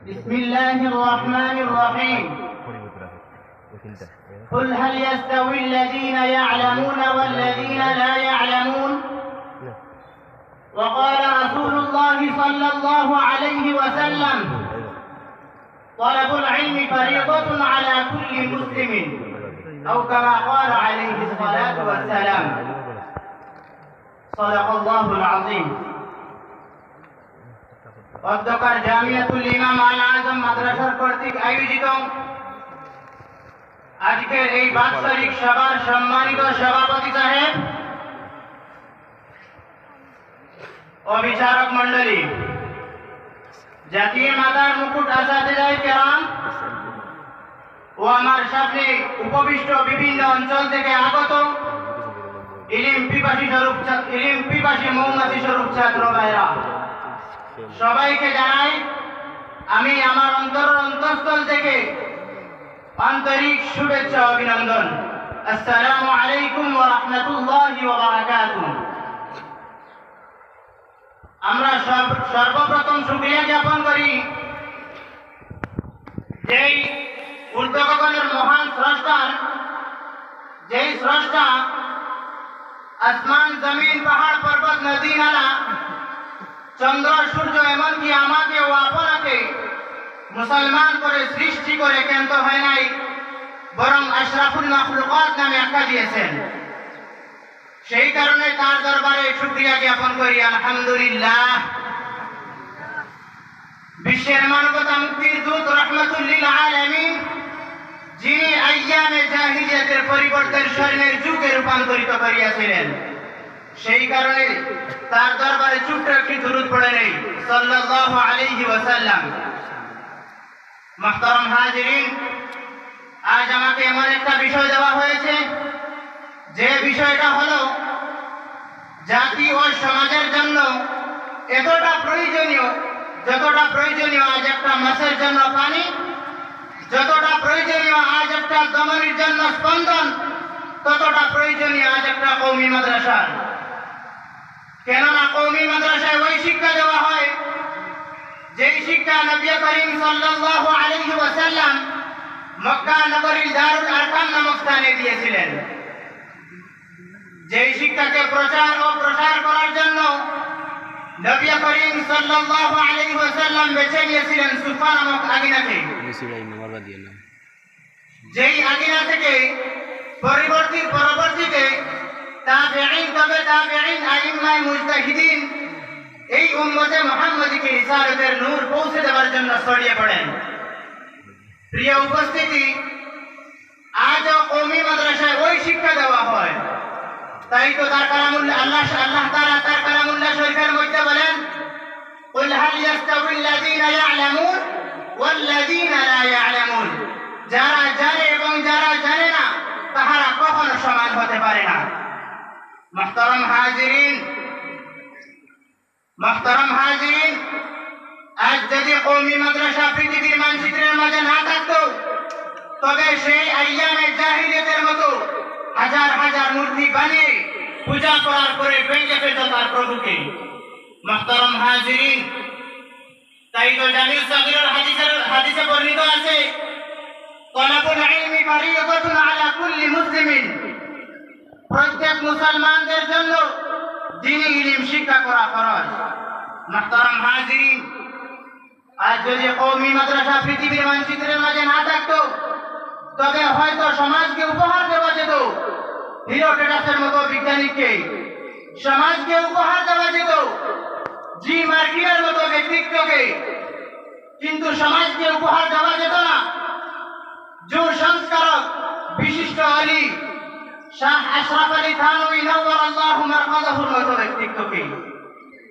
بسم الله الرحمن الرحيم. قل هل يستوي الذين يعلمون والذين لا يعلمون؟ وقال رسول الله صلى الله عليه وسلم: طلب العلم فريضة على كل مسلم، أو كما قال عليه الصلاة والسلام. صدق الله العظيم. অধ্যকার জামিয়াতুল ইমাম আল আজম মাদ্রাসার কর্তৃক আয়োজিত আজকের এই বাৎসরিক সভার সম্মানিত সভাপতি সাহেব ও বিচারক মণ্ডলী, জাতির মাতার মুকুট আসাদেদায়ে কেরাম ও আমার সামনে উপবিষ্ট বিভিন্ন অঞ্চল থেকে আগত ইলম পিপাসী মৌমাছি স্বরূপ ছাত্র ভাইরা, সবাইকে জানাই আমি আমার অন্তঃস্থল থেকে আন্তরিক শুভেচ্ছা অভিনন্দন। আসসালামু আলাইকুম ওয়া রাহমাতুল্লাহি ওয়া বারাকাতুহু। আমরা সর্বপ্রথম শুকরিয়া জ্ঞাপন করি যেই উদ্যোগগণের মহান স্রষ্টার, যেই স্রষ্টা আসমান জমিন পাহাড় পর্বত নদী নালা চন্দ্র সূর্য এমনকি আমাকে ও আপনাকে মুসলমান করে সৃষ্টি করে ক্ষান্ত হয় নাই, বরং আশরাফুল মাখলুকাত নামে আখ্যা দিয়েছেন। সেই কারণে তার দরবারে শুকরিয়া জ্ঞাপন করি আলহামদুলিল্লাহ। বিশ্বের মানবতা মুক্তির দূত রাহমাতুল লিল আলামিন, যিনি আইয়ামে জাহিলিয়াতের পরিবর্তন স্বর্ণের যুগে রূপান্তরিত করিয়াছিলেন, সেই কারণে তার দরবারে ছোট্ট একটি দুরূদ পড়ে নেই সাল্লাল্লাহু আলাইহি ওয়াসাল্লাম। মুহতারাম হাজিরিন, আজ আমাকে এমন একটা বিষয় দেওয়া হয়েছে যে বিষয়টা হলো জাতি ও সমাজের জন্য এতটা প্রয়োজনীয়, যতটা প্রয়োজনীয় আজ একটা মাছের জন্য পানি, যতটা প্রয়োজনীয় আজ একটা দমনের জন্য স্পন্দন, ততটা প্রয়োজনীয় আজ একটা কওমি মাদ্রাসার। কেননা কওমি মাদ্রাসায় ওই শিক্ষা দেওয়া হয় যেই শিক্ষা নবী করিম সাল্লাল্লাহু আলাইহি ওয়াসাল্লাম মক্কা নগরীর দারুল আরকাম নামক স্থানে দিয়েছিলেন। যেই শিক্ষাকে প্রচার ও প্রসার করার জন্য নবী করিম সাল্লাল্লাহু আলাইহি ওয়াসাল্লাম বেছে নিয়েছিলেন সুফা নামক আগিনাকে। যেই আগিনা থেকে পরবর্তীতে তাবেঈন, তবে তাবেঈন, আইম্মায়ে মুজতাহিদিন এই উম্মতে মুহাম্মদীকে রিসালাতের নূর পৌঁছে দেওয়ার জন্য ছড়িয়ে পড়েন। প্রিয় উপস্থিতি, আজও কওমি মাদ্রাসায় ওই শিক্ষা দেওয়া হয়। তাই তো তার কালামুল্লাহ আল্লাহ তাআলা তার কালামুল্লাহ শরীফের মধ্যে বলেন: কুল হাল ইয়াস্তাউিল্লাযীনা ইয়া'লামুন ওয়াল্লাযীনা লা ইয়া'লামুন। যারা জানে এবং যারা জানে না তাহারা কখনো সমান হতে পারে না। মুহতারাম হাজিরিন, আজ যদি কওমি মাদ্রাসা পৃথিবীর মানচিত্রের মাঝে না থাকতো, তবে সেই আইয়ামে জাহিলিয়াতের মতো হাজার হাজার মূর্তি বানিয়ে পূজা করার পরে ভেঙে ফেলত তার প্রভুকে। মুহতারাম হাজিরিন, তাই তো জামিউস সাগীরের হাদিসে বর্ণিত আছে, তালাবুল ইলমি ফারিদাতুন আলা কুল্লি মুসলিমিন। প্রত্যেক মুসলমানদের জন্য দ্বীনি ইলম শিক্ষা করা ফরজ। মুহতারাম হাজিরিন, আজ যদি কওমি মাদ্রাসা পৃথিবীর মানচিত্রের মাঝে না থাকতো, তবে হয়তো সমাজকে উপহার দেওয়া যেত হিরোটেটাসের মতো বিজ্ঞানীকে, সমাজকে উপহার দেওয়া যেত জি মার্কিনের মতো ব্যক্তিত্বকে, কিন্তু সমাজকে উপহার দেওয়া যেত না জোর সংস্কারক বিশিষ্ট আলী শাহ আশরাফ আলী থানভী নওয়ারাল্লাহু মারকাদাহুর মতো ব্যক্তিত্বকে।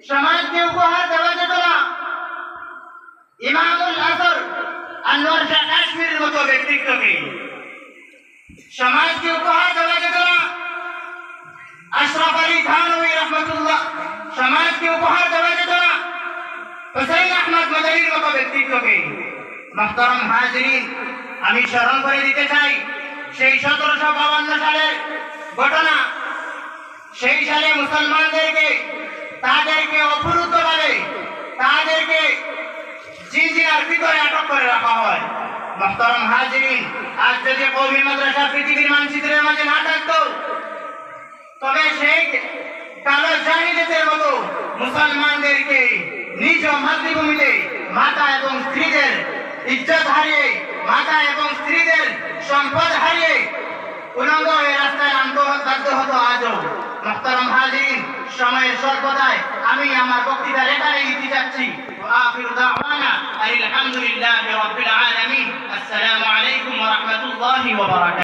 সমাজকে উপহার দেওয়া যেত না ইমামুল আসর আনোয়ার শাহ কাশ্মীরের মতো ব্যক্তিত্বকে। সমাজকে উপহার দেওয়া যেত না আশরাফ আলী থানভী রহমাতুল্লাহ। সমাজকে উপহার দেওয়া যেত না হুসাইন আহমদ মাদানীর মতো ব্যক্তিত্বকে। মুহতারাম হাজিরিন, আমি স্মরণ করে দিতে চাই সেই 1752 সালের ঘটনা। সেই সালে মুসলমানদেরকে তাদেরকে অপহৃতভাবে তাদেরকে জিনজিনার ভিতরে আটক করে রাখা হয়। মুহতারাম হাজিরিন, আজ যদি কওমি মাদ্রাসা পৃথিবীর মানচিত্রের মাঝে না থাকতো, তবে সেই কালো জাহিলিয়াতের মতো মুসলমানদেরকে নিজ মাতৃভূমিতে মাতা এবং স্ত্রীদের ইজ্জত হারিয়ে, মাতা এবং স্ত্রীদের সম্পদ হারিয়ে উলঙ্গ হয়ে রাস্তায় নামতে বাধ্য হতো আজও। মুহতারাম হাজিরিন, সময়ের স্বল্পতায় আমি আমার বক্তৃতা এখানেই দিতে যাচ্ছি। আখিরু দাওয়ানা আলহামদুলিল্লাহি রাব্বিল আলামিন। আসসালামু আলাইকুম ওয়া রাহমাতুল্লাহি ওয়া বারাকাতুহু।